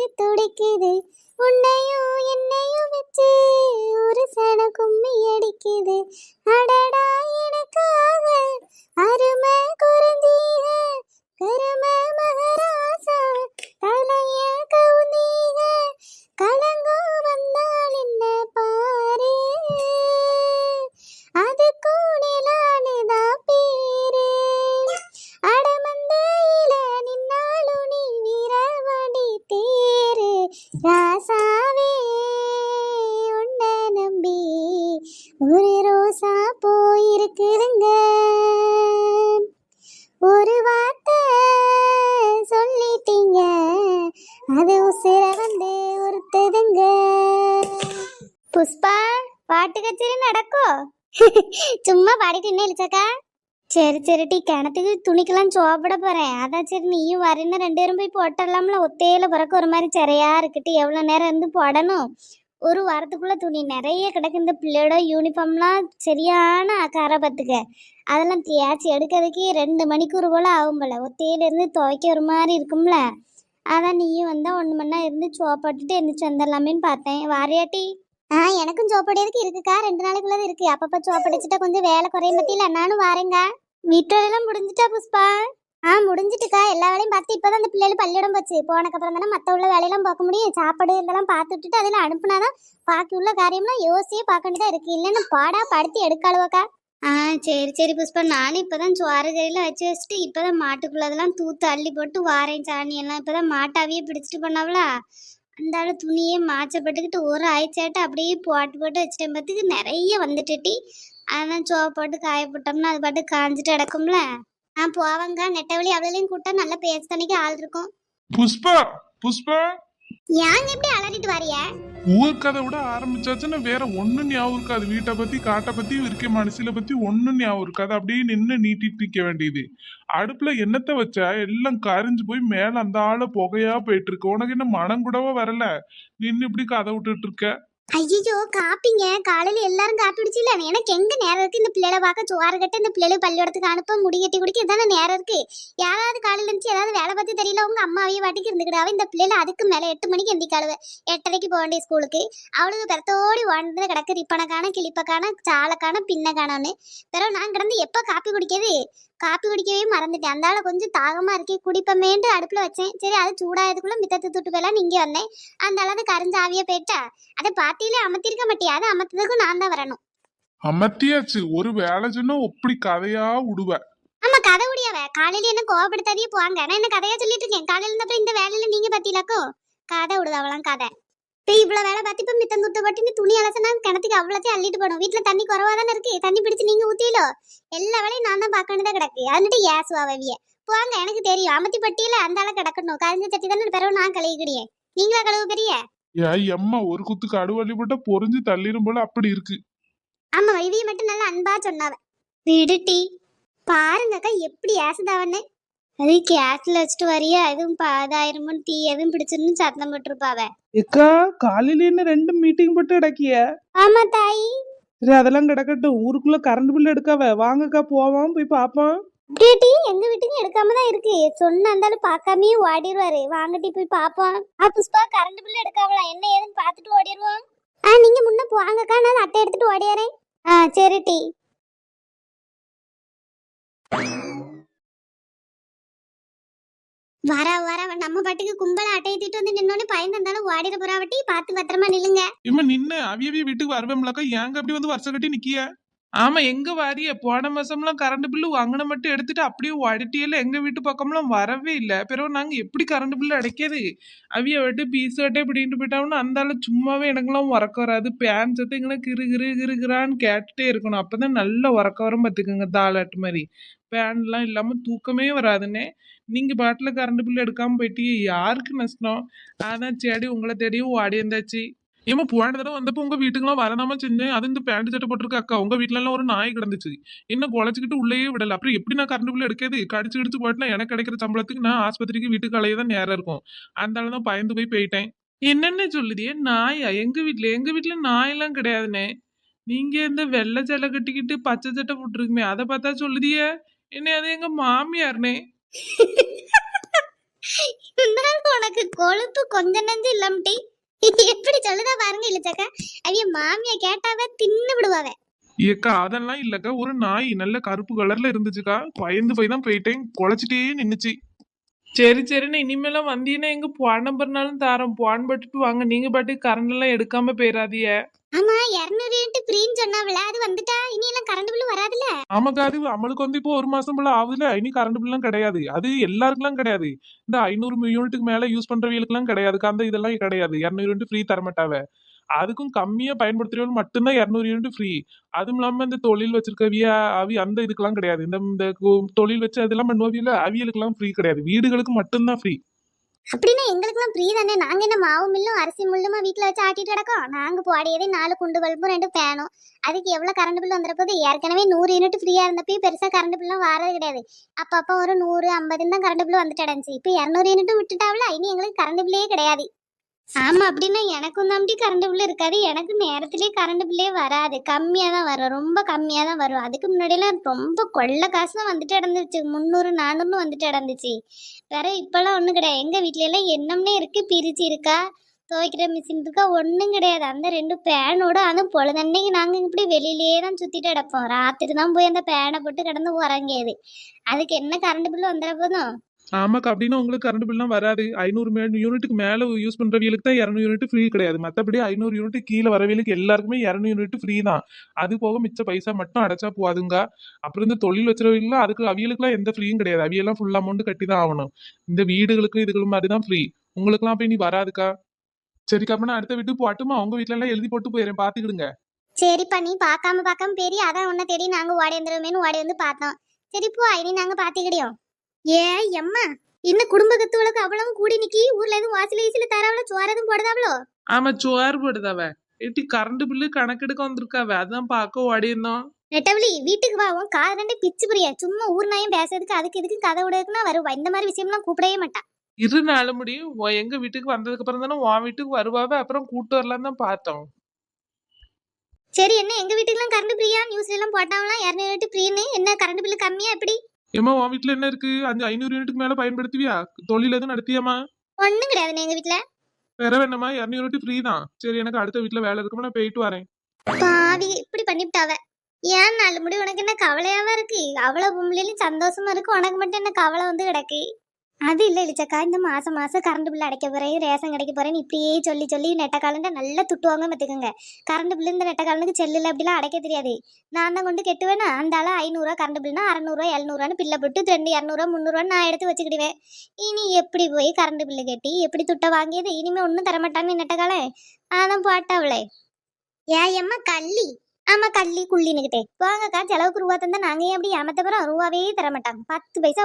நெஞ்சு துடிக்குது, உன்னையும் என்னையும் வச்சு ஒரு சன கும்மி அடிக்குது. அடடா எனக்காக அருமை குறைந்தீக, கருமை மகராசா தலைய கவுந்தீக, கலங்கம் வந்தால் என்ன பாரு, அது கூடலானுதான் பேரு. அடமந்தையில நின்னாலும் நீ வீரவடி தேரு, ராசாவே உன்னை நம்பி ஒரு ரோசா போயிருக்குதுங்க. ஒரு வார்த்தை சொல்லிட்டீங்க, அது உசிர வந்து ஒருத்ததுங்க. புஷ்பா, பாட்டு கச்சேரி நடக்கும். சும்மா பாடிட்டு என்ன இழிச்சாக்கா? சரி சரிட்டி, கிணத்துக்கு துணிக்கெல்லாம் சோப்பட போறேன். அதான் சரி நீயும் வரேன்னு 2 பேரும் போய் போட்டுடலாம்ல. ஒத்தையில பிறக்க ஒரு மாதிரி சரியா இருக்குட்டு. எவ்வளோ நேரம் இருந்து போடணும்? ஒரு வாரத்துக்குள்ள துணி நிறைய கிடக்கு. இந்த பிள்ளையோட யூனிஃபார்ம்லாம் சரியான கரை பார்த்துக்க. அதெல்லாம் தேய்ச்சி எடுக்கிறதுக்கே 2 மணிக்கூர் போல ஆகும் போல. ஒத்தையிலேருந்து துவைக்க ஒரு மாதிரி இருக்கும்ல. அதான் நீயும் வந்தால் 1 மணி நேரம் இருந்து சோப்பாட்டுட்டு எந்திரிச்சு வந்துடலாமேன்னு பார்த்தேன். வாரியாட்டி? எனக்கும் சோப்படியதுக்கு இருக்குக்கா. 2 நாளைக்குள்ளது இருக்கு. அப்பப்போ சோப்படிச்சுட்டா கொஞ்சம் வேலை குறையும் பத்தியில. நானும் வாரேங்க. வீட்டு வேலையெல்லாம் முடிஞ்சிட்டா புஷ்பா? முடிஞ்சிட்டுக்கா. எல்லா வேலையும் பார்த்து இப்போதான் அந்த பிள்ளைகள் பள்ளியிடம் போச்சு. போனக்கப்புறம் தானே மற்ற உள்ள வேலையெல்லாம் பார்க்க முடியும். சாப்பாடு இதெல்லாம் பார்த்து விட்டுட்டு அதில் அனுப்புனாதான் பாக்கி உள்ள காரியம்லாம் யோசியே பார்க்க வேண்டியதாக இருக்கு. இல்லைன்னு பாடா படுத்தி எடுக்காளுவாக்கா. சரி சரி புஷ்பா, நானும் இப்போதான் சோறு கறியெல்லாம் வச்சுட்டு இப்போதான் மாட்டுக்குள்ளதெல்லாம் தூத்து அள்ளி போட்டு வாரேன். சாணியெல்லாம் இப்போதான் மாட்டாவையே பிடிச்சிட்டு பண்ணாவளா. அந்த ஆள் துணியே மாச்சப்பட்டுக்கிட்டு ஒரு ஆயிச்சாட்டு அப்படியே போட்டு போட்டு வச்சுட்டேன். பார்த்துக்கு நிறைய வந்துட்டுட்டி. அதான் சோப்பு போட்டு காய போட்டோம்னா அது பாட்டு காஞ்சிட்டு கிடக்கும்ல. போவாங்க. நெட்டவழி அவளையும் கூட்டா நல்லா பேச தனிக்கு ஆள் இருக்கும். புஷ்பா புஷ்பா, ஏங்க எப்படி அலறிட்டு வாரிய? ஊர் கதை விட ஆரம்பிச்சாச்சுன்னா வேற ஒண்ணும் ஞாபகம் இருக்காது. வீட்டை பத்தி காட்டை பத்தி இருக்க மனசுல பத்தி ஒண்ணும் ஞாபகம் இருக்காது. அப்படியே நின்று நீட்டிட்டு நிக்க வேண்டியது. அடுப்புல என்னத்தை வச்சா எல்லாம் கரிஞ்சு போய் மேல அந்த ஆள புகையா போயிட்டு இருக்கு. உனக்கு என்ன மனம் கூடவா வரல? நின்று இப்படி கதை விட்டுட்டு இருக்க. ஐயோ காப்பிங்க. காலையில எல்லாரும் காப்பி குடிச்சில. எனக்கு எங்க நேரம் இருக்கு இந்த பிள்ளைகளை பார்க்க? சோறு கட்ட இந்த பிள்ளைகளை பள்ளியோடத்துக்கு அனுப்ப முடிகட்டி குடிக்க இதானே நேரம் இருக்கு. யாராவது காலையில இருந்துச்சு ஏதாவது வேலை பார்த்து தெரியல. உங்க அம்மாவையே வாட்டிக்கு இருந்துக்கிடாவே. இந்த பிள்ளைல அதுக்கு மேல 8 மணிக்கு எந்திக்காளுவ. 8:30க்கு போக வேண்டிய ஸ்கூலுக்கு. அவளுக்கு பெறத்தோடி வாழ்ந்து கிடக்கு. ரிப்பனைக்கான கிளிப்பக்கான சாலக்கான பின்னக்கானு. பிறகு நான் கிடந்து எப்ப காப்பி குடிக்கிறது? காப்பி குடிக்கவே மறந்துட்டேன். அந்த ஆளை கொஞ்சம் தாகமா இருக்கே குடிப்பமேன்ட்டு அடுப்புல வச்சேன். சரி அது சூடாயதுக்குள்ள மித்தத்து துட்டு போயெல்லாம் நீங்க வந்தேன். அந்த அளவு கரைஞ்ச ஆவிய போயிட்டா. அதை பாத்தியில அமர்த்திருக்க மாட்டியா? அதை அமர்த்ததுக்கும் நான் தான் வரணும். அமர்த்தியாச்சு. ஒரு வேலை சொன்னா அப்படி கதையா விடுவ. ஆமா கதை முடியாவ. காலையில என்ன கோவப்படுத்தாதே போவாங்க. நான் என்ன கதையா சொல்லிட்டு இருக்கேன். காலையில இருந்தப்ப இந்த வேலையில நீங்க பாத்தீங்களாக்கோ கதை விடுதாவலாம் கதை. இப்போ இவ்வளவு வேலை பார்த்து இப்ப மித்தம் துட்டு பட்டு துணி அலசனா கிணத்துக்கு அவ்வளோத்தையும் அள்ளிட்டு போடும். வீட்டுல தண்ணி குறவா தானே இருக்கு. தண்ணி பிடிச்சு நீங்க ஊத்திலோ. எல்லா வேலையும் நான் தான் பார்க்க வேண்டியதா கிடக்கு. அதுட்டு ஏசுவாவிய போவாங்க. எனக்கு தெரியும். அமத்தி பட்டியல அந்த ஆளை கிடக்கணும். கரைஞ்ச சட்டி தானே பிறகு நான் கழுவிக்கிடியே. நீங்களா கழுவு பெரிய? எம்மா ஒரு குத்துக்கு அடுவள்ளி போட்டா பொறிஞ்சு தள்ளிரும் போல அப்படி இருக்கு. ஆமா இவிய மட்டும் நல்லா அன்பா சொன்னாவ. விடுட்டி பாருங்கக்கா எப்படி ஏசுதாவன்னு. அது கேஸ்ல வச்சுட்டு வரியா எதுவும் பாதாயிரமும் டீ எதுவும் பிடிச்சிருந்து சத்தம் போட்டுருப்பாவ. எக்கா காலையில என்ன 2 மீட்டிங் போட்டு கிடக்கிய? ஆமா தாயி. சரி அதெல்லாம் கிடக்கட்டும். ஊருக்குள்ள கரண்ட் பில் எடுக்காவ. வாங்கக்கா போவோம் போய் பாப்போம். டீ எங்க வீட்டுக்கு எடுக்காம தான் இருக்கு. சொன்ன அந்தாலும் பார்க்காமே ஓடிடுவாரு. வாங்கட்டி போய் பாப்போம். புஷ்பா கரண்ட் பில் எடுக்காவலாம். என்ன ஏதுன்னு பார்த்துட்டு ஓடிடுவோம். நீங்க முன்ன போவாங்கக்கா. நான் அட்டை எடுத்துட்டு ஓடிடுறேன். சரி டீ. வர வர நம்ம பாட்டுக்கு கும்பல அட்டை ஏத்திட்டு வந்து நின்னோன்னு பயந்து இருந்தாலும் ஓடிட போறாவட்டி. பார்த்து பத்திரமா நில்லுங்க. இம்மா நின்னு அவியவி வீட்டுக்கு வருவேன்லக்கா. ஏங்க அப்படி வந்து வருஷம் கட்டி நிக்கிய? ஆமா எங்க வாரிய? போன மாசம்லாம் கரண்ட் பில்லு வாங்கின மட்டும் எடுத்துட்டு அப்படியே ஓடிட்டியல. எங்க வீட்டு பக்கம்லாம் வரவே இல்லை. பிறகு நாங்க எப்படி கரண்ட் பில்லு அடைக்கிறது? அவிய விட்டு பீஸ் கட்டே இப்படின்ட்டு போயிட்டாங்கன்னா அந்த ஆளு சும்மாவே எனக்குலாம் உறக்க வராது. பேன் சத்து எங்கன்னா கிரு கிரு கிருகிறான்னு கேட்டுட்டே இருக்கணும். அப்பதான் நல்லா உறக்க வரும் பார்த்துக்குங்க. தாளாட்டு மாதிரி பேன்லாம் இல்லாம தூக்கமே வராதுன்னே. நீங்க பாட்டுல கரண்ட் பில்லு எடுக்காம போயிட்டீங்க. யாருக்கு நஷ்டம்? அதான் சரி உங்களை தேடியும் ஓடி இருந்தாச்சு. ஏமா போன தடவை வந்தப்போ உங்க வீட்டுக்குலாம் வரலாமா செஞ்சேன். அது இந்த பேண்ட் சட்டை போட்டிருக்க அக்கா. உங்க வீட்டுல எல்லாம் ஒரு நாய் கிடந்துச்சு. என்ன குலைச்சிக்கிட்டு உள்ளேயே விடல. அப்புறம் எப்படி நான் கரண்ட் பில் எடுக்கிறது? கடிச்சு கிடிச்சு போயிட்டுனா எனக்கு கிடைக்கிற சம்பளத்துக்கு நான் ஆஸ்பத்திரிக்கு வீட்டுக்கு அலையே தான் நேரம் இருக்கும். அந்த தான் பயந்து போயிட்டேன். என்னென்ன சொல்லுதியே? நாயா? எங்க வீட்டுல நாயெல்லாம் கிடையாதுனே. நீங்க இந்த வெள்ளை சட்டை கட்டிக்கிட்டு பச்சை சட்டை போட்டிருக்குமே அதை பார்த்தா சொல்லுதியே. என்ன அது எங்க மாமியார்னே. இருந்தாலும் உனக்கு கொழுப்பு கொஞ்ச நஞ்சு இல்லாமட்டி எப்படி சொல்லுதா பாருங்க இழுச்சக்கா. அவிய மாமியா கேட்டாவ தின்னு விடுவாவ. ஏக்கா அதெல்லாம் இல்லக்கா, ஒரு நாய் நல்ல கருப்பு கலர்ல இருந்துச்சுக்கா, பயந்து போய் தான் போயிட்டேன், குலைச்சிட்டே நின்னுச்சு. சரி சரிண்ணே, இனிமேலாம் வந்தீங்கன்னா எங்க போன் நம்பர்னாலும் தாரோம், போன் பட்டுட்டு வாங்க, நீங்க பாட்டு கரண்ட் எல்லாம் எடுக்காம போயிடாதீய. ஆமா 200 யூனிட் ஃப்ரீன்னு சொன்னாவல, அது வந்துட்டா இனி எல்லாம் கரண்ட் பில் வராதுல. ஆமாக்கா, அது நம்மளுக்கு வந்து இப்போ 1 மாசம் போல ஆகுதுல, இனி கரண்ட் பில்லாம் கிடையாது. அது எல்லாருக்குலாம் கிடையாது, இந்த 500 யூனிட்டுக்கு மேல யூஸ் பண்றவங்களுக்குலாம் கிடையாதுக்கா, அந்த இதெல்லாம் கிடையாது. 200 யூனிட் ஃப்ரீ தரமாட்டாவ. அதுக்கும் கம்மியா பயன்படுத்துறவங்க மட்டும்தான் 200 யூனிட் ஃப்ரீ. அதுவும் இல்லாம இந்த தொழில் வச்சிருக்கவிய அவி அந்த இதுக்கெல்லாம் கிடையாது. இந்த இந்த தொழில் வச்சு அதெல்லாம் பண்ணுவவியல, அவியலுக்கெல்லாம் ஃப்ரீ கிடையாது, வீடுகளுக்கு மட்டும்தான் ஃப்ரீ. அப்படின்னா எங்களுக்குலாம் ஃப்ரீ தானே. நாங்க என்ன மாவு மில்லும் அரிசி முள்ளுமா வீட்டுல வச்சு ஆட்டிட்டு கிடக்கோம். நாங்க போடையதே 4 குண்டு பல்பும் 2 ஃபேனும். அதுக்கு எவ்வளவு கரண்ட் பில் வந்துற போது? ஏற்கனவே 100 யூனிட் ஃப்ரீயா இருந்தப்பயும் பெருசா கரண்ட் பில்லும் வரது கிடையாது. அப்ப ஒரு 100 50 தான் கரண்ட் பில் வந்துட்டு அடைஞ்சு. இப்ப 200 யூனிட் விட்டுட்டாவில, இனி எங்களுக்கு கரண்ட் பில்லே கிடையாது. ஆமா, அப்படின்னா எனக்கும் நம்பி கரண்ட் பில் இருக்காது. எனக்கு நேரத்திலேயே கரண்ட் பில்லே வராது, கம்மியா தான் வரும், ரொம்ப கம்மியா தான் வரும். அதுக்கு முன்னாடியெல்லாம் ரொம்ப கொள்ள காசு தான் வந்துட்டு இடந்துச்சு, 300 400 வந்துட்டு இடந்துச்சு. வேற இப்பெல்லாம் ஒண்ணும் கிடையாது. எங்க வீட்ல எல்லாம் என்னம்னே இருக்கு, பிரிச்சு இருக்கா, துவைக்கிற மிஷின் இருக்கா, ஒண்ணும் கிடையாது. அந்த 2 பேனோட அதுவும் பொழுதன்னைக்கு நாங்க இப்படி வெளியிலேயே தான் சுத்திட்டு கிடப்போம். ராத்திரி தான் போய் அந்த பேனை போட்டு கிடந்து உறங்கியது. அதுக்கு என்ன கரண்ட் பில் வந்துட போதும்? ஆமாக்கா, அப்படின்னா உங்களுக்கு கரண்ட் பில்லாம் வராது. 500 யூனிட்டுக்கு மேல யூஸ் பண்றவங்களுக்கு தான் 200 யூனிட் ஃப்ரீ கிடையாது. மற்றபடி 500 யூனிட் கீழே வரவங்களுக்கு எல்லாருக்குமே 200 யூனிட் ஃப்ரீ தான். அது போக மிச்ச பைசா மட்டும் அடைச்சா போதுங்க. அப்புறம் இந்த தொழில் வச்சுருவீங்களா, அதுக்கு அவியலுக்குலாம் எந்த ஃப்ரீயும் கிடையாது. அவியெல்லாம் ஃபுல் அமௌண்ட் கட்டி தான் ஆகணும். இந்த வீடுகளுக்கு இதுகளும் மாதிரி தான் ஃப்ரீ. உங்களுக்குலாம் போய் நீ வராதுக்கா. சரிக்கா, அப்ப நான் அடுத்த வீட்டுக்கு போட்டுமா? உங்க வீட்டுல எல்லாம் எழுதி போட்டு போயிடுறேன், பாத்துக்கிடுங்க. சரிப்பா, நீ பார்க்காம பெரிய அதான் உன்னை தேடி நாங்க ஓடி வந்துருவோமேனு ஓடி வந்து பார்த்தோம். சரி போ, இனி நாங்க பாத்துக்கிடியோம். ஏ எம்மா, இன்னும் குடும்ப கத்துவளுக்கு அவ்வளவு கூடி நிக்கி ஊர்ல எதுவும் வாசல ஈசில தரவளோ சோறதும் போடுதாவளோ? ஆமா, சோறு போடுதாவ. ஏட்டி கரண்ட் பில்லு கணக்கெடுக்க வந்திருக்காவ, அதான் பார்க்க ஓடி இருந்தோம். நெட்டவழி வீட்டுக்கு வா, உன் காது ரெண்டே பிச்சு புரியா. சும்மா ஊர் நாயும் பேசுறதுக்கு அதுக்கு இதுக்கு கதை விடுறதுக்குன்னா வருவா. இந்த மாதிரி விஷயம்லாம் கூப்பிடவே மாட்டா. இருநாள முடியும், எங்க வீட்டுக்கு வந்ததுக்கு அப்புறம் தானே உன் வீட்டுக்கு வருவாவ, அப்புறம் கூட்டு வரலாம் தான் பார்த்தோம். சரி, என்ன எங்க வீட்டுக்குலாம் கரண்ட் ஃப்ரீயா? நியூஸ்ல எல்லாம் போட்டாங்களாம் 200 யூனிட் ஃப்ரீன்னு. என்ன கரண்ட் பில்லு கம்மியா எப்படி? ஏமா உன் வீட்டுல என்ன இருக்கு? 500 யூனிட்டுக்கு மேல பயன்படுத்துவியா? தொழில் எதுவும் நடத்தியாமா? ஒண்ணும் கிடையாது எங்க வீட்டுல. வேற வேணாமா? 200 யூனிட் ஃப்ரீ தான். சரி, எனக்கு அடுத்த வீட்டுல வேலை இருக்குமா, நான் போயிட்டு வரேன். பாவி இப்படி பண்ணிவிட்டாவ. ஏன் நாலு முடி உனக்கு என்ன கவலையாவா இருக்கு? அவ்வளவு பொம்பளையிலும் சந்தோஷமா இருக்கு, உனக்கு மட்டும் என்ன கவலை வந்து கிடக்கு? அது இல்ல இளிச்சக்கா, இந்த மாசம் கரண்ட் பில் அடைக்க போறேன், ரேஷன் கிடைக்க போறேன்னு இப்படியே சொல்லி சொல்லி நெட்ட காலண்ட நல்லா துட்டுவாங்க பார்த்துக்கோங்க. கரண்ட் பில் இந்த நெட்ட காலனுக்கு செல்லுல அப்படிலாம் அடைக்க தெரியாது. நான் தான் கொண்டு கெட்டுவேனா, அந்த ஆள 500 கரண்ட் பில்னா 600 700 பில்ல போட்டு 2 200 300 நான் எடுத்து வச்சுக்கிடுவேன். இனி எப்படி போய் கரண்ட் பில்லு கட்டி எப்படி துட்ட வாங்கியது? இனிமே ஒன்றும் தரமாட்டான்னு நெட்ட கால அதான் போட்டாவளே. ஏன் எம்மா கள்ளி? ஆமா, கள்ளி குள்ளின்னுக்கிட்டே வாங்கக்கா, செலவுக்கு ரூபா தந்தா நாங்க ஏன் அப்படி ஏமாத்த போறோம்? ரூபாவே தர மாட்டாங்க. 10 பைசா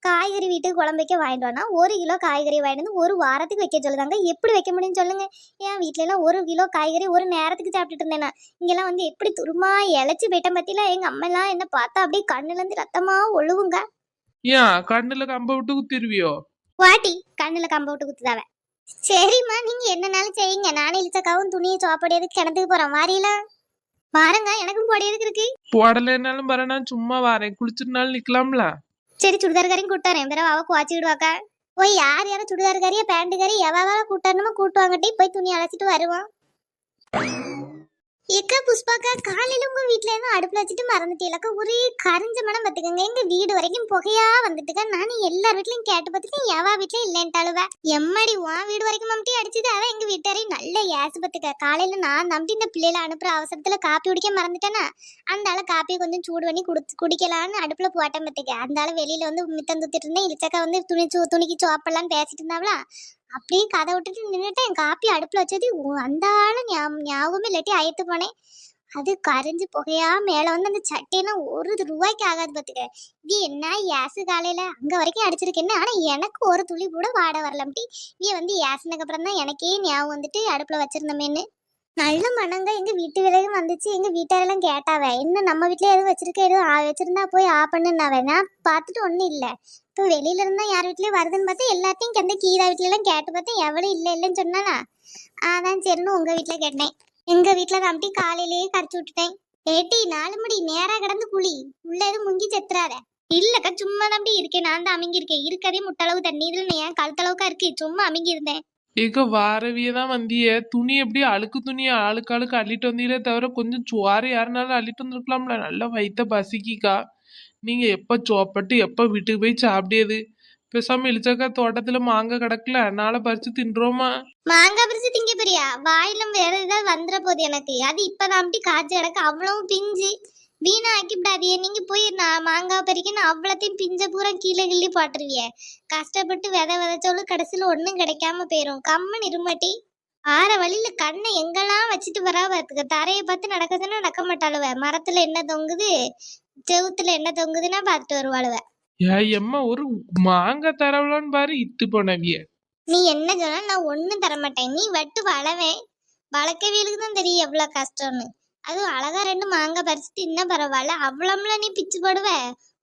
காய்கறி வீட்டுக்கு குழம்பு வைக்க வாங்கிட்டு வானா 1 கிலோ காய்கறி வாங்கிட்டு வந்து 1 வாரத்துக்கு வைக்க சொல்லுதாங்க. எப்படி வைக்க முடியும்னு சொல்லுங்க? என் வீட்டுல எல்லாம் 1 கிலோ காய்கறி ஒரு நேரத்துக்கு சாப்பிட்டுட்டு இருந்தேனா, இங்கெல்லாம் வந்து எப்படி துருமா இழைச்சி போயிட்டேன் பத்தில. எங்க அம்மா எல்லாம் என்ன பார்த்தா அப்படியே கண்ணுல இருந்து ரத்தமா ஒழுவுங்க. ஏன் கண்ணுல கம்ப விட்டு குத்திருவியோ? வாட்டி கண்ணுல கம்ப விட்டு குத்துதாவ. சரிம்மா, நீங்க என்னனாலும் செய்யுங்க. நானே இழுச்சக்காவும் துணியை சோப்படியதுக்கு கிணத்துக்கு போறோம். வாரியில வாரங்க, எனக்கும் போடியதுக்கு இருக்கு. போடலைன்னாலும் வர, நான் சும்மா வரேன், குளிச்சிருந்தாலும் நிக்கலாம்ல. சரி, சுடிதார்காரையும் கூட்டாரேன், பிறகு அவ குவாச்சி விடுவாக்கா. போய் யார் யாரும் சுடிதார்காரியா பேண்ட் காரி எவாவா கூட்டாரணுமோ கூட்டுவாங்கட்டி, போய் துணி அழைச்சிட்டு வருவான். ஏக்கா புஷ்பாக்கா, காலையில உங்க வீட்டுல இருந்து அடுப்புல வச்சுட்டு மறந்துட்டீங்களா? ஒரே கரிஞ்ச மனம் பத்துக்கங்க. எங்க வீடு வரைக்கும் புகையா வந்துட்டுக்கா. நானும் எல்லார் வீட்லயும் கேட்டு பார்த்துட்டு எவா வீட்லயும் இல்லைன்ட்டாளுவ. எம்மாடி உன் வீடு வரைக்கும் மம்டி அடிச்சது? அவ எங்க வீட்டாரையும் நல்ல ஏசு பத்துக்க. காலையில நான் நம்பி இந்த பிள்ளைல அனுப்புற அவசரத்துல காப்பி குடிக்க மறந்துட்டேனா, அந்த ஆளை காப்பியை கொஞ்சம் சூடு பண்ணி குடிக்கலான்னு அடுப்புல போட்டேன் பத்துக்க. அந்த ஆளை வெளியில வந்து மித்தம் தூத்திட்டு இருந்தேன். இளிச்சக்கா வந்து துணிக்கு சோப்பெல்லாம் பேசிட்டு இருந்தாவளா, அப்படியே கதை விட்டுட்டு நின்றுட்டேன். காப்பி அடுப்புல வச்சது அந்த ஆளு ஞாபகமே இல்லாட்டி அயத்து போனேன். அது கரைஞ்சு புகையா மேல வந்து அந்த சட்டையெல்லாம் 1 ரூபாய்க்கு ஆகாது பாத்துக்க. இது என்ன ஏசு காலையில அங்க வரைக்கும் அடிச்சிருக்கேன்னு. ஆனா எனக்கு ஒரு துளி கூட வாட வரலாம்ட்டி. இவ வந்து ஏசுனதுக்கு அப்புறம் தான் எனக்கே ஞாபகம் வந்துட்டு அடுப்புல வச்சிருந்தமேன்னு. நல்ல மனங்க எங்க வீட்டு விலையும் வந்துச்சு. எங்க வீட்டாரெல்லாம் கேட்டாவ, என்ன நம்ம வீட்டுல எதுவும் வச்சிருக்க, எதுவும் வச்சிருந்தா போய் பண்ணுனாவ. நான் பார்த்துட்டு ஒண்ணும் இல்ல. இப்போ வெளியில இருந்தா யார் வீட்லயும் வருதுன்னு பார்த்தா எல்லாத்தையும் கந்த கீதா வீட்டுல எல்லாம் கேட்டு பார்த்தேன், எவ்வளவு இல்லைன்னு சொன்னானா. அதான் சரின்னு உங்க வீட்டுல கேட்டேன். எங்க வீட்டுல நம்பி காலையிலேயே கரைச்சு விட்டுட்டேன். ஏட்டி 4 மணி நேரா கிடந்து குழி, உள்ள எதுவும் முங்கி செத்துறாத. இல்லக்கா சும்மா தான் அப்படி இருக்கேன். நான் தான் அமுங்கி இருக்கேன். இருக்கதே முட்டளவு தண்ணி இதுல ஏன் கழுத்தளவுக்கா இருக்கு. சும்மா அமுங்கி இருந்தேன். ஏக வாரவிய தான் வந்திய துணி எப்படி அழுக்கு துணியை ஆளுக்கு ஆளுக்கு அள்ளிட்டு வந்தீங்களே தவிர கொஞ்சம் சோறு யாருனாலும் அள்ளிட்டு வந்துருக்கலாம்ல. நல்லா வயித்த பசிக்கிக்கா. நீங்க எப்ப சோப்பட்டு எப்ப வீட்டுக்கு போய் சாப்பிடியது? பேசாம இழிச்சக்கா தோட்டத்துல மாங்காய் கிடக்கல, நாளை பறிச்சு தின்றோமா? மாங்காய் பறிச்சு திங்க போறியா? வாயில வேற ஏதாவது வந்துட போகுது எனக்கு. அது இப்பதான் அப்படி காய்ச்சி கிடக்கு. அவ்வளவும் பிஞ்சு வீணா ஆக்கிவிடாதியே. நீங்க போய் நான் மாங்காய் பறிக்கணும் அவ்வளோத்தையும் பிஞ்ச பூரா கீழே கிள்ளி போட்டுருவிய. கஷ்டப்பட்டு விதைச்சாலும் கடைசியில ஒன்றும் கிடைக்காம போயிரும். கம்மன் இருமாட்டி ஆற வழியில கண்ணை எங்கெல்லாம் வச்சுட்டு வரா பார்த்துக்க. தரையை பார்த்து நடக்குதுன்னா நடக்க மாட்டாளுவ. மரத்துல என்ன தொங்குது, செவுத்துல என்ன தொங்குதுன்னா பார்த்துட்டு வருவாளுவ. எம்மா ஒரு மாங்காய் தரவலான்னு பாரு இத்து போனவிய. நீ என்ன சொன்னா நான் ஒன்றும் தரமாட்டேன். நீ வட்டு வளவேன். வளர்க்கவியலுக்கு தான் தெரியும் எவ்வளோ கஷ்டம்னு. அதுவும் அழகா 2 மாங்காய் பறிச்சுட்டு இன்னும் பரவாயில்ல. அவ்வளோம்ல நீ பிச்சு போடுவ.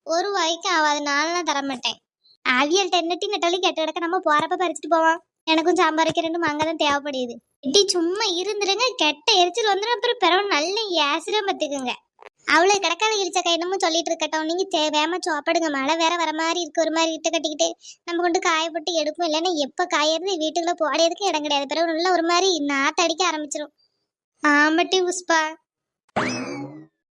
ஒரு வாய்க்கு ஆகாது. நான்லாம் தரமாட்டேன். அவியல் டென்னட்டி நெட்டாலி கெட்ட கிடக்க நம்ம போறப்ப பறிச்சுட்டு போவான். எனக்கும் சாம்பாருக்கு 2 மாங்காய் தான் தேவைப்படுது. இப்படி சும்மா இருந்துருங்க. கெட்ட எரிச்சல் வந்துடும். அப்புறம் பிறகு நல்ல ஏசிரம் பத்துக்குங்க. அவ்வளோ கிடக்காத இழிச்சக்கா என்னமோ சொல்லிட்டு இருக்கட்டும். நீங்க வேமா சாப்பிடுங்க. மழை வேற வர மாதிரி இருக்கு. ஒரு மாதிரி இட்டு கட்டிக்கிட்டு நம்ம கொண்டு காயப்பட்டு எடுப்போம். இல்லைன்னா எப்போ காயறது வீட்டுக்குள்ள போடையதுக்கு இடம் கிடையாது. பிறகு நல்லா ஒரு மாதிரி நாத்தடிக்க ஆரம்பிச்சிடும். ஆமாட்டி புஷ்பா.